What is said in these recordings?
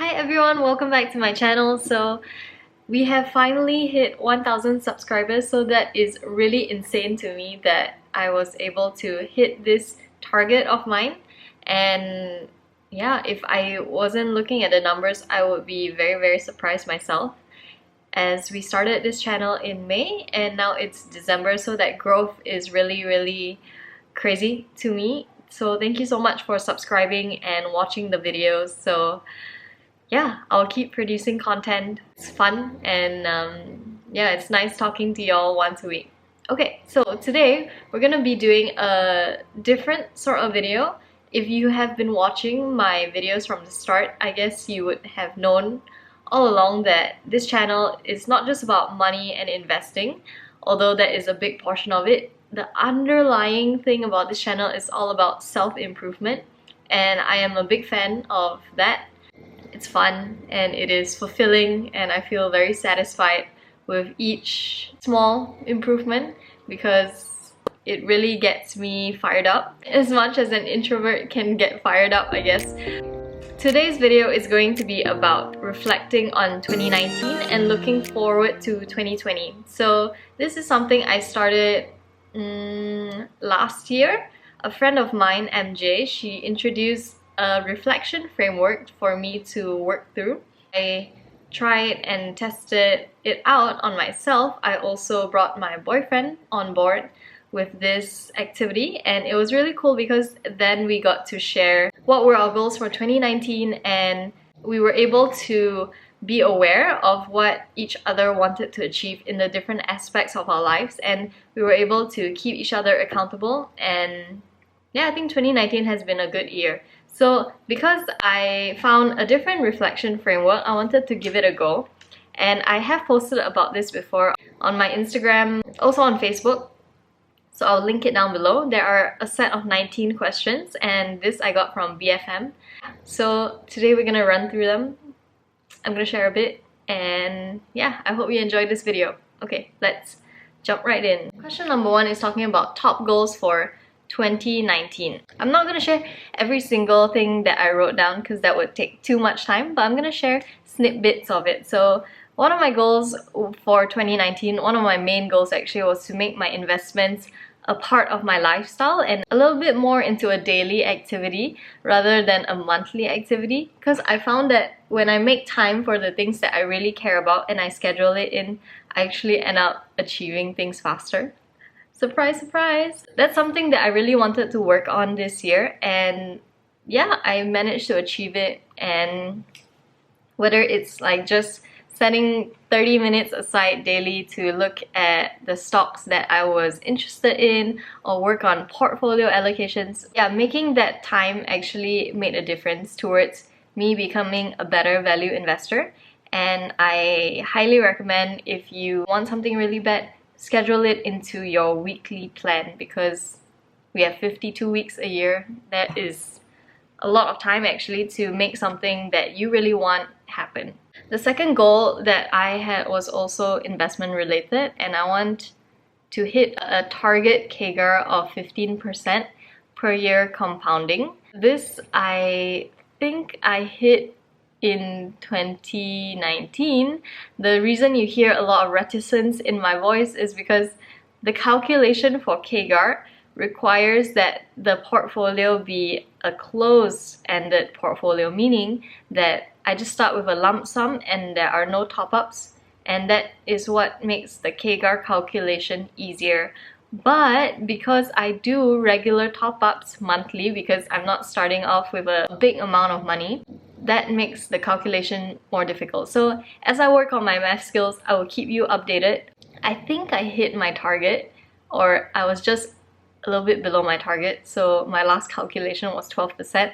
Hi everyone, welcome back to my channel. So we have finally hit 1000 subscribers, so that is really insane to me that I was able to hit this target of mine. And yeah, if I wasn't looking at the numbers, I would be very surprised myself, as we started this channel in May and now it's December, so that growth is really crazy to me. So thank you so much for subscribing and watching the videos. So yeah, I'll keep producing content. It's fun and yeah, it's nice talking to y'all once a week. Okay, so today we're gonna be doing a different sort of video. If you have been watching my videos from the start, I guess you would have known all along that this channel is not just about money and investing, although that is a big portion of it. The underlying thing about this channel is all about self-improvement, and I am a big fan of that. It's fun and it is fulfilling, and I feel very satisfied with each small improvement because it really gets me fired up, as much as an introvert can get fired up, I guess. Today's video is going to be about reflecting on 2019 and looking forward to 2020. So this is something I started last year. A friend of mine, MJ, she introduced a reflection framework for me to work through. I tried and tested it out on myself. I also brought my boyfriend on board with this activity, and it was really cool because then we got to share what were our goals for 2019, and we were able to be aware of what each other wanted to achieve in the different aspects of our lives, and we were able to keep each other accountable. And yeah, I think 2019 has been a good year. So because I found a different reflection framework, I wanted to give it a go. And I have posted about this before on my Instagram, also on Facebook. So I'll link it down below. There are a set of 19 questions, and this I got from BFM. So today we're gonna run through them. I'm gonna share a bit, and yeah, I hope you enjoyed this video. Okay, let's jump right in. Question number 1 is talking about top goals for 2019. I'm not gonna share every single thing that I wrote down because that would take too much time, but I'm gonna share snippets of it. So one of my goals for 2019, one of my main goals actually, was to make my investments a part of my lifestyle and a little bit more into a daily activity rather than a monthly activity, because I found that when I make time for the things that I really care about and I schedule it in, I actually end up achieving things faster. Surprise, surprise! That's something that I really wanted to work on this year, and yeah, I managed to achieve it. And whether it's like just setting 30 minutes aside daily to look at the stocks that I was interested in or work on portfolio allocations, yeah, making that time actually made a difference towards me becoming a better value investor. And I highly recommend, if you want something really bad, schedule it into your weekly plan, because we have 52 weeks a year. That is a lot of time actually to make something that you really want happen. The second goal that I had was also investment related, and I want to hit a target CAGR of 15% per year compounding. This I think I hit in 2019. The reason you hear a lot of reticence in my voice is because the calculation for CAGR requires that the portfolio be a closed-ended portfolio, meaning that I just start with a lump sum and there are no top-ups, and that is what makes the CAGR calculation easier. But because I do regular top-ups monthly, because I'm not starting off with a big amount of money, that makes the calculation more difficult. So as I work on my math skills, I will keep you updated. I think I hit my target, or I was just a little bit below my target, so my last calculation was 12%.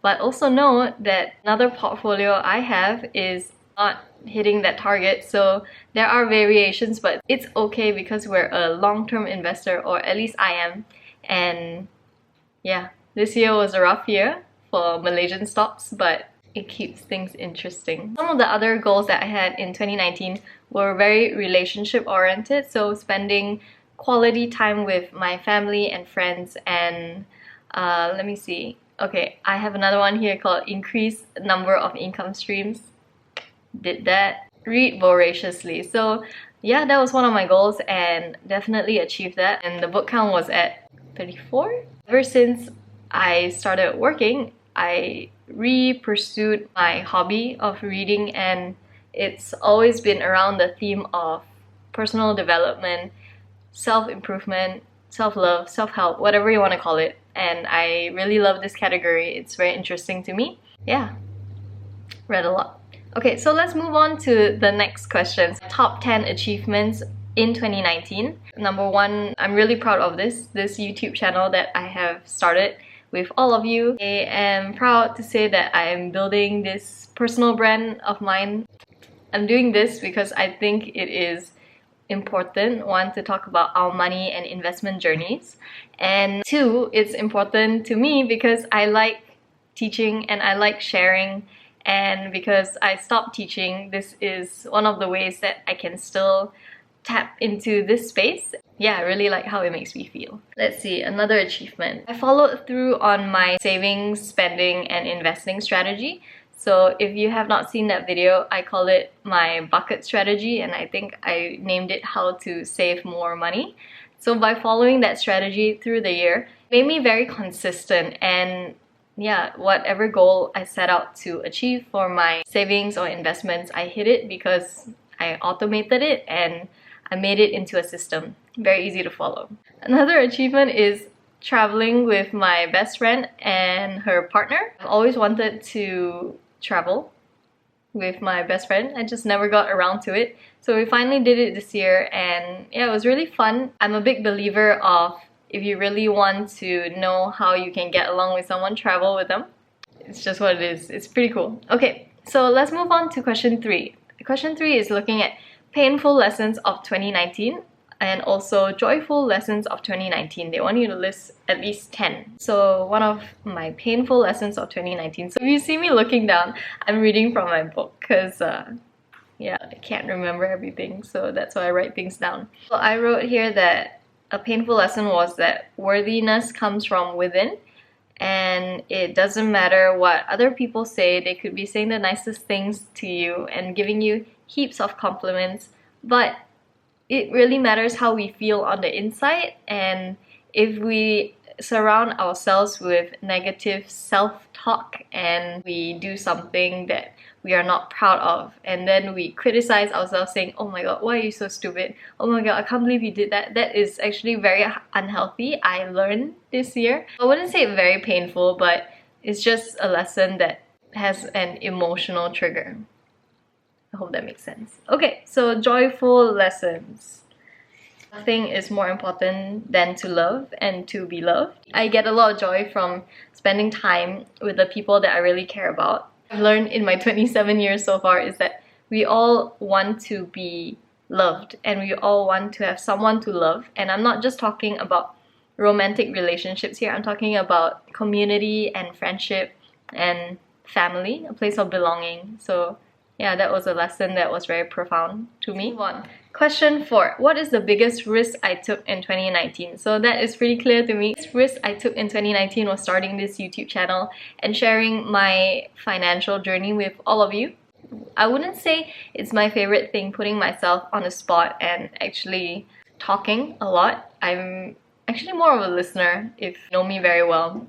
But also know that another portfolio I have is not hitting that target, so there are variations, but it's okay because we're a long-term investor, or at least I am. And yeah, this year was a rough year for Malaysian stocks, but it keeps things interesting. Some of the other goals that I had in 2019 were very relationship oriented, so spending quality time with my family and friends, and let me see, Okay, I have another one here called increase number of income streams. Did that. Read voraciously. So yeah, that was one of my goals and definitely achieved that. And the book count was at 34. Ever since I started working, I re-pursued my hobby of reading, and it's always been around the theme of personal development, self-improvement, self-love, self-help, whatever you want to call it. And I really love this category. It's very interesting to me. Yeah, read a lot. Okay, so let's move on to the next question. Top 10 achievements in 2019. Number one, I'm really proud of this YouTube channel that I have started with all of you. I am proud to say that I am building this personal brand of mine. I'm doing this because I think it is important, one, to talk about our money and investment journeys, and two, it's important to me because I like teaching and I like sharing, and because I stopped teaching, this is one of the ways that I can still tap into this space. Yeah, I really like how it makes me feel. Let's see, another achievement. I followed through on my savings, spending, and investing strategy. So if you have not seen that video, I call it my bucket strategy, and I think I named it how to save more money. So by following that strategy through the year, it made me very consistent, and yeah, whatever goal I set out to achieve for my savings or investments, I hit it because I automated it and I made it into a system. Very easy to follow. Another achievement is traveling with my best friend and her partner. I've always wanted to travel with my best friend. I just never got around to it. So we finally did it this year, and yeah, it was really fun. I'm a big believer of, if you really want to know how you can get along with someone, travel with them. It's just what it is. It's pretty cool. Okay, so let's move on to question 3. Question 3 is looking at painful lessons of 2019 and also joyful lessons of 2019. They want you to list at least 10. So one of my painful lessons of 2019. So if you see me looking down, I'm reading from my book because yeah, I can't remember everything, so that's why I write things down. So I wrote here that a painful lesson was that worthiness comes from within, and it doesn't matter what other people say. They could be saying the nicest things to you and giving you heaps of compliments, but it really matters how we feel on the inside. And if we surround ourselves with negative self-talk and we do something that we are not proud of, and then we criticize ourselves saying, oh my god, why are you so stupid? Oh my god, I can't believe you did that. That is actually very unhealthy. I learned this year. I wouldn't say very painful, but it's just a lesson that has an emotional trigger. I hope that makes sense. Okay, so joyful lessons. Nothing is more important than to love and to be loved. I get a lot of joy from spending time with the people that I really care about. I've learned in my 27 years so far is that we all want to be loved and we all want to have someone to love. And I'm not just talking about romantic relationships here. I'm talking about community and friendship and family, a place of belonging. So yeah, that was a lesson that was very profound to me. Question 4. What is the biggest risk I took in 2019? So that is pretty clear to me. The biggest risk I took in 2019 was starting this YouTube channel and sharing my financial journey with all of you. I wouldn't say it's my favorite thing, putting myself on the spot and actually talking a lot. I'm actually more of a listener, if you know me very well.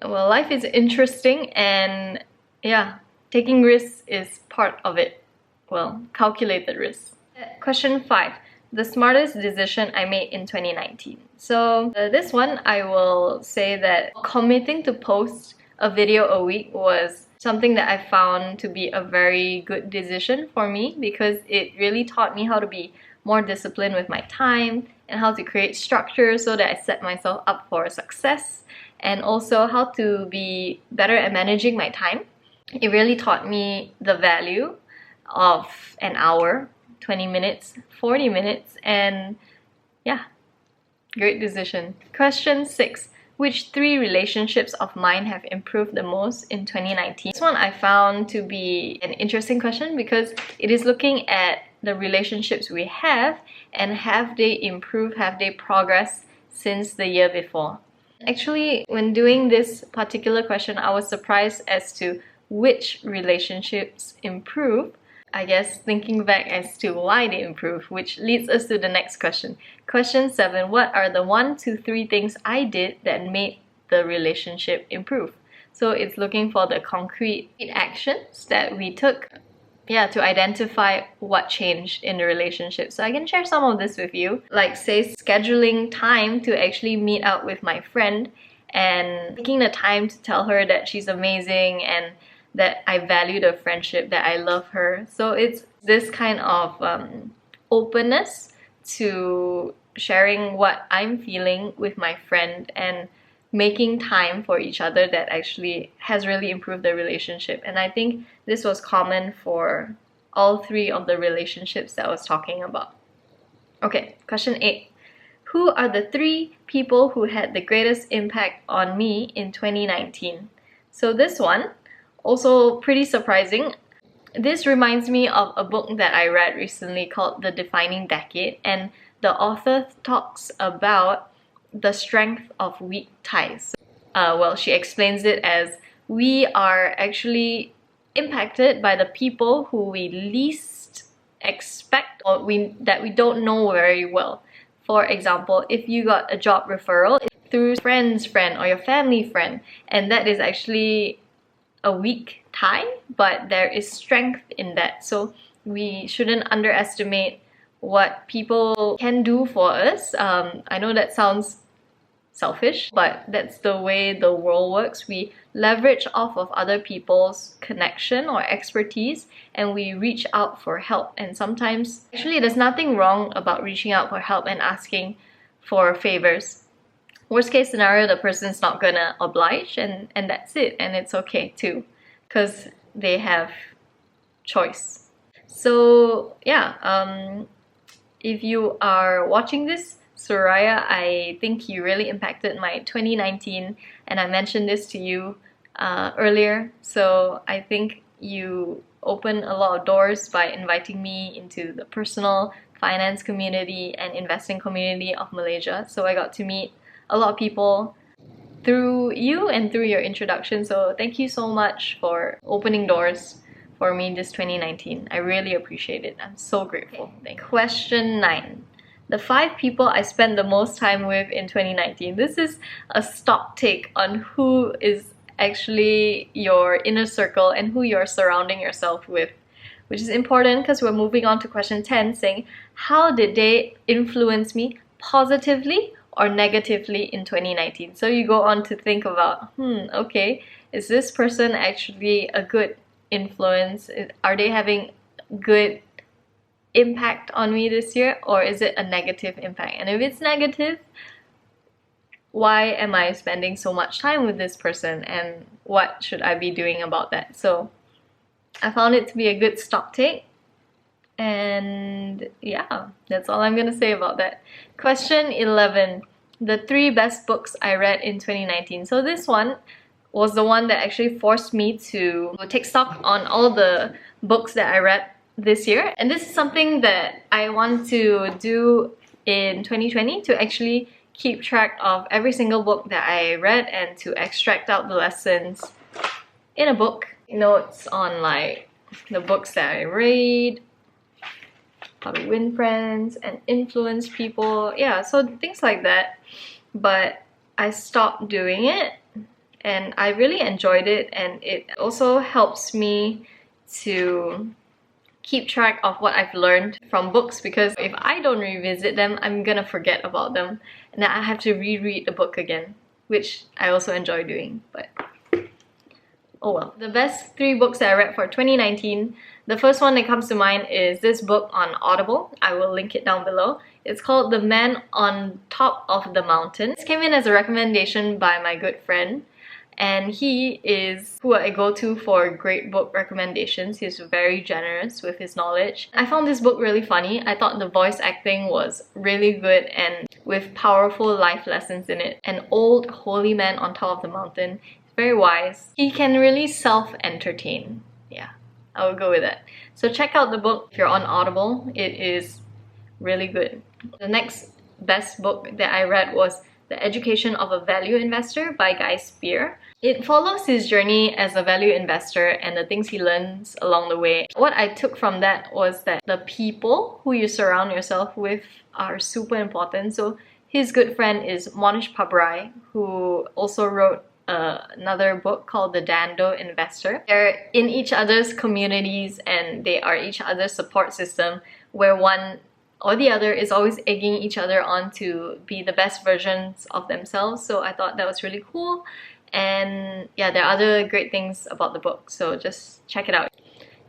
Well, life is interesting, and yeah, taking risks is part of it. Well, calculated risks. Question 5. The smartest decision I made in 2019. So this one, I will say that committing to post a video a week was something that I found to be a very good decision for me, because it really taught me how to be more disciplined with my time and how to create structure so that I set myself up for success, and also how to be better at managing my time. It really taught me the value of an hour, 20 minutes, 40 minutes, and yeah, great decision. Question 6. Which 3 relationships of mine have improved the most in 2019? This one I found to be an interesting question because it is looking at the relationships we have and have they improved, have they progressed since the year before. Actually, when doing this particular question, I was surprised as to which relationships improve. I guess thinking back as to why they improve, which leads us to the next question. Question 7, what are the 1 to 3 things I did that made the relationship improve? So it's looking for the concrete actions that we took, to identify what changed in the relationship. So I can share some of this with you. Like, say, scheduling time to actually meet up with my friend and taking the time to tell her that she's amazing and that I value the friendship, that I love her. So it's this kind of openness to sharing what I'm feeling with my friend and making time for each other that actually has really improved the relationship. And I think this was common for all 3 of the relationships that I was talking about. Okay, question 8. Who are the 3 people who had the greatest impact on me in 2019? So this one, also pretty surprising. This reminds me of a book that I read recently called The Defining Decade, and the author talks about the strength of weak ties. Well, she explains it as we are actually impacted by the people who we least expect or that we don't know very well. For example, if you got a job referral through friend's friend or your family friend, and that is actually a weak tie, but there is strength in that. So we shouldn't underestimate what people can do for us. I know that sounds selfish, but that's the way the world works. We leverage off of other people's connection or expertise and we reach out for help. And sometimes, actually, there's nothing wrong about reaching out for help and asking for favors. Worst case scenario, the person's not gonna oblige and that's it, and it's okay too, because they have choice. So yeah, if you are watching this, Soraya, I think you really impacted my 2019, and I mentioned this to you earlier. So I think you opened a lot of doors by inviting me into the personal finance community and investing community of Malaysia. So I got to meet a lot of people through you and through your introduction. So thank you so much for opening doors for me this 2019. I really appreciate it. I'm so grateful. Thank you. Question 9. The 5 people I spent the most time with in 2019. This is a stock take on who is actually your inner circle and who you're surrounding yourself with, which is important because we're moving on to question 10, saying, how did they influence me positively or negatively in 2019? So you go on to think about, okay, is this person actually a good influence? Are they having good impact on me this year, or is it a negative impact? And if it's negative, why am I spending so much time with this person, and what should I be doing about that? So I found it to be a good stock take, and yeah, that's all I'm gonna say about that. Question 11. The 3 best books I read in 2019. So this one was the one that actually forced me to take stock on all the books that I read this year. And this is something that I want to do in 2020, to actually keep track of every single book that I read and to extract out the lessons in a book. Notes on like the books that I read, how to win friends and influence people. Yeah, so things like that. But I stopped doing it and I really enjoyed it, and it also helps me to keep track of what I've learned from books, because if I don't revisit them, I'm gonna forget about them and then I have to reread the book again, which I also enjoy doing, but oh well. The best 3 books that I read for 2019, the first one that comes to mind is this book on Audible. I will link it down below. It's called The Man on Top of the Mountain. This came in as a recommendation by my good friend, and he is who I go to for great book recommendations. He's very generous with his knowledge. I found this book really funny. I thought the voice acting was really good and with powerful life lessons in it. An old holy man on top of the mountain. He's very wise. He can really self-entertain. Yeah, I would go with that. So check out the book if you're on Audible. It is really good. The next best book that I read was The Education of a Value Investor by Guy Spear. It follows his journey as a value investor and the things he learns along the way. What I took from that was that the people who you surround yourself with are super important. So his good friend is Monish Pabrai, who also wrote another book called The Dando Investor. They're in each other's communities and they are each other's support system, where one or the other is always egging each other on to be the best versions of themselves. So I thought that was really cool. And yeah, there are other great things about the book, so just check it out.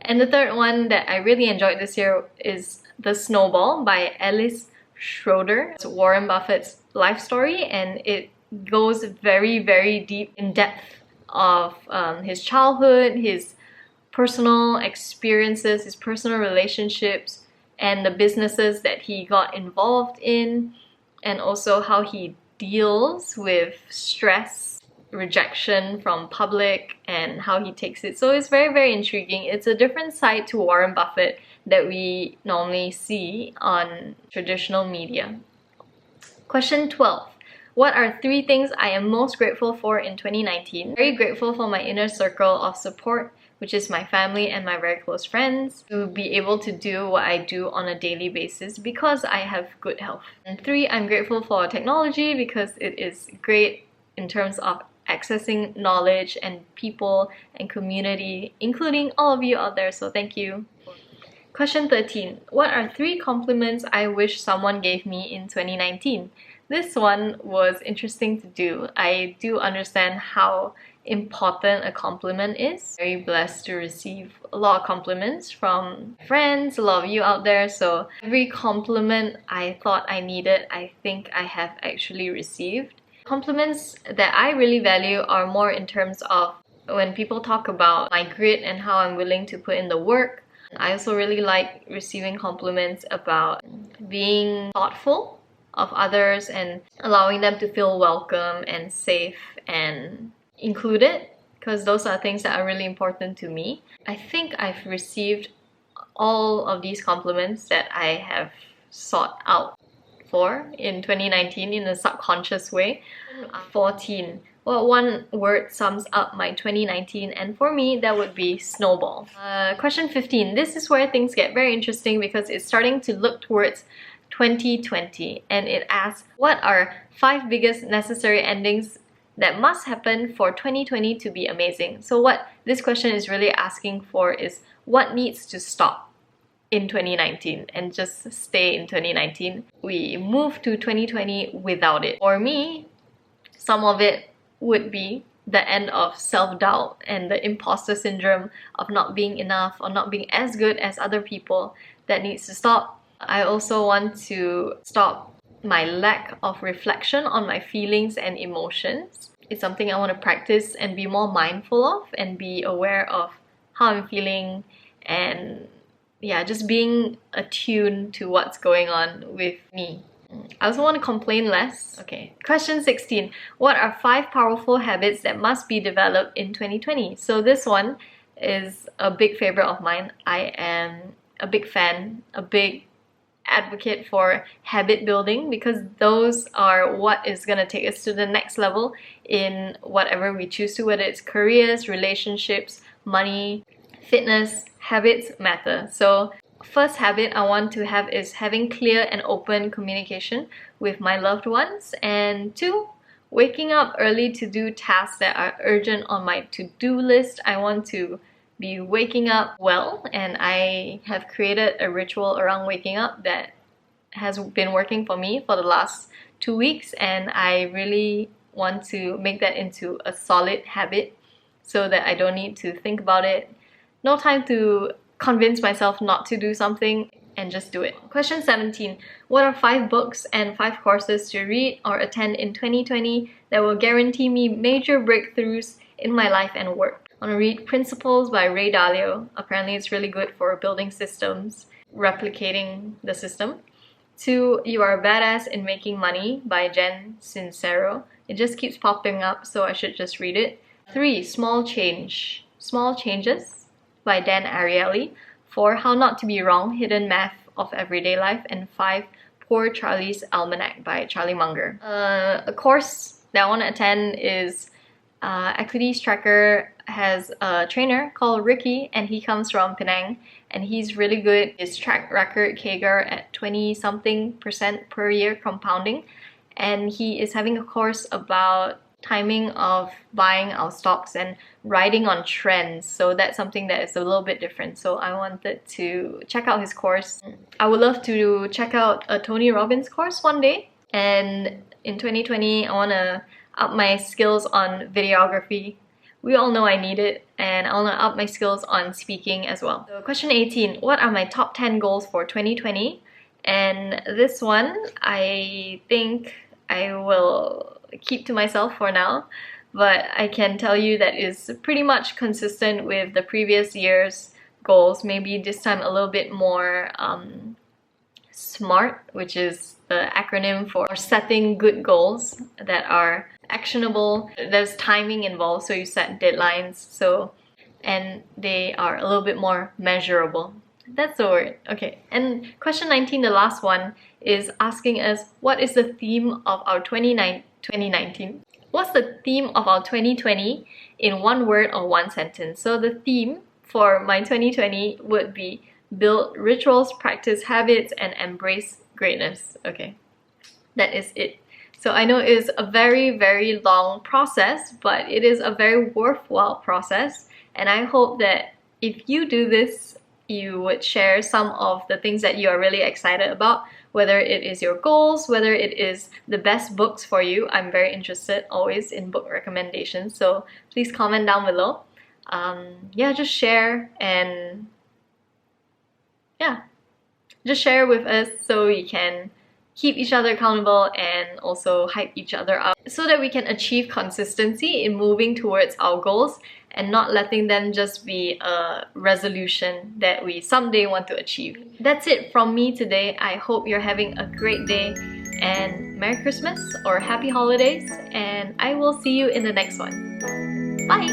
And the third one that I really enjoyed this year is The Snowball by Alice Schroeder. It's Warren Buffett's life story, and it goes very, very deep in depth of his childhood, his personal experiences, his personal relationships, and the businesses that he got involved in, and also how he deals with stress, rejection from public, and how he takes it. So it's very, very intriguing. It's a different side to Warren Buffett that we normally see on traditional media. Question 12. What are 3 things I am most grateful for in 2019? Very grateful for my inner circle of support, which is my family and my very close friends, to be able to do what I do on a daily basis because I have good health. And 3, I'm grateful for technology because it is great in terms of accessing knowledge and people and community, including all of you out there, so thank you. Question 13. What are 3 compliments I wish someone gave me in 2019? This one was interesting to do. I do understand how important a compliment is. Very blessed to receive a lot of compliments from friends, a lot of you out there. So every compliment I thought I needed, I think I have actually received. Compliments that I really value are more in terms of when people talk about my grit and how I'm willing to put in the work. I also really like receiving compliments about being thoughtful of others and allowing them to feel welcome and safe and included, because those are things that are really important to me. I think I've received all of these compliments that I have sought out for in 2019 in a subconscious way. 14. Well, one word sums up my 2019, and for me that would be snowball. Question 15. This is where things get very interesting because it's starting to look towards 2020, and it asks, what are 5 biggest necessary endings that must happen for 2020 to be amazing? So what this question is really asking for is what needs to stop in 2019 and just stay in 2019. We move to 2020 without it. For me, some of it would be the end of self-doubt and the imposter syndrome of not being enough or not being as good as other people. That needs to stop. I also want to stop my lack of reflection on my feelings and emotions. It's something I want to practice and be more mindful of and be aware of how I'm feeling, and yeah, just being attuned to what's going on with me. I also want to complain less. Okay. Question 16. What are 5 powerful habits that must be developed in 2020? So this one is a big favorite of mine. I am a big fan, a big advocate for habit building, because those are what is going to take us to the next level in whatever we choose to, whether it's careers, relationships, money, fitness. Habits matter. So first habit I want to have is having clear and open communication with my loved ones. And 2, waking up early to do tasks that are urgent on my to-do list. I want to be waking up well, and I have created a ritual around waking up that has been working for me for the last 2 weeks, and I really want to make that into a solid habit so that I don't need to think about it. No time to convince myself not to do something, and just do it. Question 17. What are 5 books and 5 courses to read or attend in 2020 that will guarantee me major breakthroughs in my life and work? I want to read Principles by Ray Dalio. Apparently it's really good for building systems, replicating the system. 2, You Are a Badass in Making Money by Jen Sincero. It just keeps popping up, so I should just read it. 3, Small Changes by Dan Ariely. 4, How Not to Be Wrong, Hidden Math of Everyday Life. And 5, Poor Charlie's Almanac by Charlie Munger. A course that I want to attend is Equities Tracker has a trainer called Ricky, and he comes from Penang, and he's really good. His track record CAGR at 20-something% per year compounding, and he is having a course about timing of buying our stocks and riding on trends. So that's something that is a little bit different. So I wanted to check out his course. I would love to check out a Tony Robbins course one day. And in 2020, I want to up my skills on videography. We all know I need it, and I want to up my skills on speaking as well. So question 18, what are my top 10 goals for 2020? And this one, I think I will keep to myself for now, but I can tell you that is pretty much consistent with the previous year's goals. Maybe this time a little bit more SMART, which is the acronym for setting good goals that are actionable. There's timing involved, so you set deadlines, and they are a little bit more measurable. That's the word. Okay, and question 19, the last one, is asking us, what is the theme of our 2019? What's the theme of our 2020 in one word or one sentence? So the theme for my 2020 would be build rituals, practice habits, and embrace greatness. Okay, that is it. So I know it is a very, very long process, but it is a very worthwhile process. And I hope that if you do this, you would share some of the things that you are really excited about, whether it is your goals, whether it is the best books for you. I'm very interested always in book recommendations, so please comment down below. Yeah, just share, and yeah, just share with us so we can keep each other accountable and also hype each other up so that we can achieve consistency in moving towards our goals and not letting them just be a resolution that we someday want to achieve. That's it from me today. I hope you're having a great day, and Merry Christmas or Happy Holidays, and I will see you in the next one. Bye!